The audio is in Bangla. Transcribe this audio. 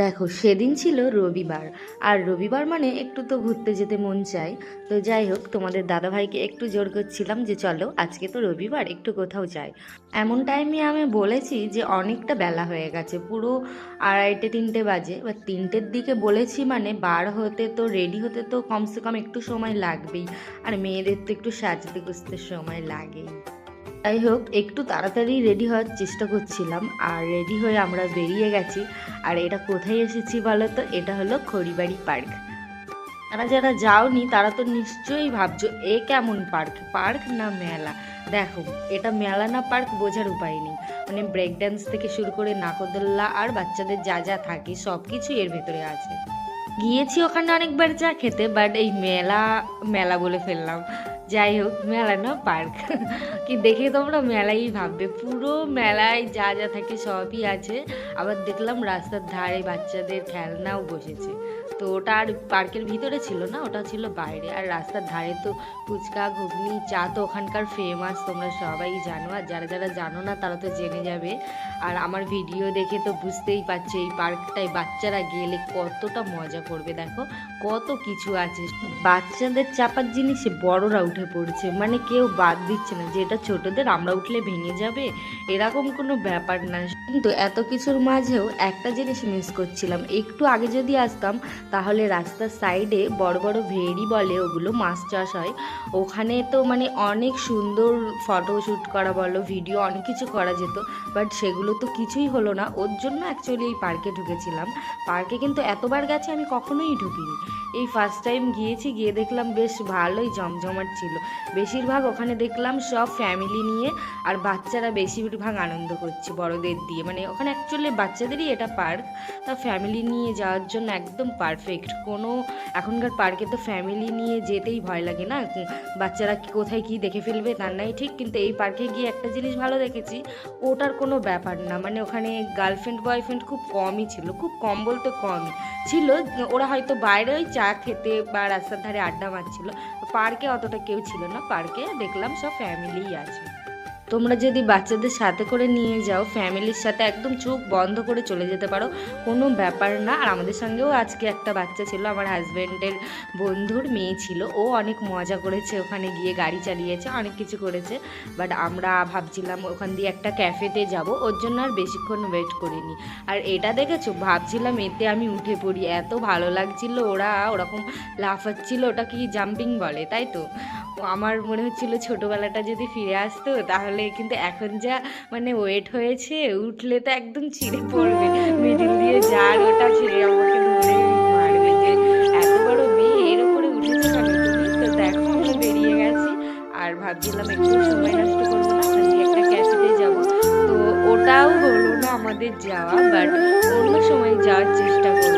দেখো সেদিন ছিল রবিবার। আর রবিবার মানে একটু তো ঘুরতে যেতে মন চায়। তো যাই হোক, তোমাদের দাদাভাইকে একটু জোর করছিলাম যে চলো আজকে তো রবিবার, একটু কোথাও যাই। এমন টাইমে আমি বলেছি যে অনেকটা বেলা হয়ে গেছে, পুরো 2:30-3টে বাজে। এবার 3টের দিকে বলেছি মানে বার হতে তো রেডি হতে তো কমসে কম একটু সময় লাগবেই। আর মেয়েদের তো একটু সাজতে গুজতে সময় লাগেই। যাই হোক, একটু তাড়াতাড়ি রেডি হওয়ার চেষ্টা করছিলাম, আর রেডি হয়ে আমরা বেরিয়ে গেছি। আর এটা কোথায় এসেছি বলো তো? এটা হলো খড়িবাড়ি পার্ক। তারা যারা যাওনি তারা তো নিশ্চয়ই ভাবছো এ কেমন পার্ক, পার্ক না মেলা। দেখো, এটা মেলা না পার্ক বোঝার উপায় নেই। মানে ব্রেক ডান্স থেকে শুরু করে নাকদোল্লা আর বাচ্চাদের যা যা থাকে সব কিছু এর ভেতরে আছে। গিয়েছি ওখানে অনেকবার চা খেতে, বাট এই মেলা মেলা বলে ফেললাম। যাই হোক, মেলা না পার্ক। কি দেখে তোমরা মেলাই ভাববে, পুরো মেলায় যা যা থাকে সবই আছে। আবার দেখলাম রাস্তার ধারে বাচ্চাদের খেলনাও বসেছে। তো ওটা আর পার্কের ভিতরে ছিল না, ওটা ছিল বাইরে। আর রাস্তার ধারে তো ফুচকা ঘুগনি চা তো ওখানকার ফেমাস, তোমরা সবাই জানো। আর যারা যারা জানো না তারা তো জেনে যাবে। আর আমার ভিডিও দেখে তো বুঝতেই পারছো এই পার্কটায় বাচ্চারা গেলে কতটা মজা করবে। দেখো কত কিছু আছে, বাচ্চাদের চাপার জিনিসে বড়রা উঠে পড়ছে, মানে কেউ বাদ দিচ্ছে না যে এটা ছোটদের, আমরা উঠলে ভেঙে যাবে, এরকম কোনো ব্যাপার না। কিন্তু এত কিছুর মাঝেও একটা জিনিস মিস করছিলাম। একটু আগে যদি আসতাম তাহলে রাস্তার সাইডে বড় বড় ভেড়ি বলে, ওগুলো মাছ চাষ হয়। ওখানে তো মানে অনেক সুন্দর ফটো শ্যুট করা বলো, ভিডিও অনেক কিছু করা যেত। বাট সেগুলো তো কিছুই হলো না, ওর জন্য অ্যাকচুয়ালি এই পার্কে ঢুকেছিলাম। পার্কে কিন্তু এতবার গেছে আমি কখনোই ঢুকিনি, এই ফার্স্ট টাইম গিয়েছি। গিয়ে দেখলাম বেশ ভালোই জমজমাট ছিল। বেশিরভাগ ওখানে দেখলাম সব ফ্যামিলি নিয়ে, আর বাচ্চারা বেশিরভাগ আনন্দ করছে বড়দের দিয়ে। মানে ওখানে অ্যাকচুয়ালি বাচ্চাদেরই এটা পার্ক, তা ফ্যামিলি নিয়ে যাওয়ার জন্য একদম পারফেক্ট। কোনো এখনকার পার্কে তো ফ্যামিলি নিয়ে যেতেই ভয় লাগে না, বাচ্চারা কোথায় কি দেখে ফেলবে তার নাই ঠিক। কিন্তু এই পার্কে গিয়ে একটা জিনিস ভালো দেখেছি, ওটার কোনো ব্যাপার না। মানে ওখানে গার্লফ্রেন্ড বয়ফ্রেন্ড খুব কমই ছিল, খুব কম বলতে কমই ছিল। ওরা হয়তো বাইরে ওই চা খেতে বা রাস্তার ধারে আড্ডা মারছিল। পার্কে অতটা কেউ ছিল না, পার্কে দেখলাম সব ফ্যামিলিই আছে। তোমরা যদি বাচ্চাদের সাথে করে নিয়ে যাও ফ্যামিলির সাথে, একদম চোখ বন্ধ করে চলে যেতে পারো, কোনো ব্যাপার না। আর আমাদের সঙ্গেও আজকে একটা বাচ্চা ছিল, আমার হাজব্যান্ডের বন্ধুর মেয়ে ছিল, ও অনেক মজা করেছে ওখানে গিয়ে, গাড়ি চালিয়েছে, অনেক কিছু করেছে। বাট আমরা ভাবছিলাম ওখান দিয়ে একটা ক্যাফেতে যাব, ওর জন্য আর বেশিক্ষণ ওয়েট করিনি। আর এটা দেখেছো, ভাবছিলাম এতে আমি উঠে পড়ি, এত ভালো লাগছিল। ওরা ওরকম লাফাচ্ছিল, ওটা কি জাম্পিং বলে তাই তো? আমার মনে হচ্ছিল ছোটোবেলাটা যদি ফিরে আসতো তাহলে। কিন্তু এখন যা মানে ওয়েট হয়েছে, উঠলে তো একদম ছিঁড়ে পড়বে, মিডিল দিয়ে যার ওটা ছিঁড়ে আমাকে ধরে মারবে যে এত বড় মেয়ে এর উপরে উঠেছে কেন তুমি। তো দেখো আমরা বেরিয়ে গেছি, আর ভাবছিলাম একটু সময় নষ্ট করবো না, ওখান দিয়ে একটা ক্যাফেতে যাবো। তো ওটাও হলো না আমাদের যাওয়া, বাট অন্য সময় যাওয়ার চেষ্টা করবো।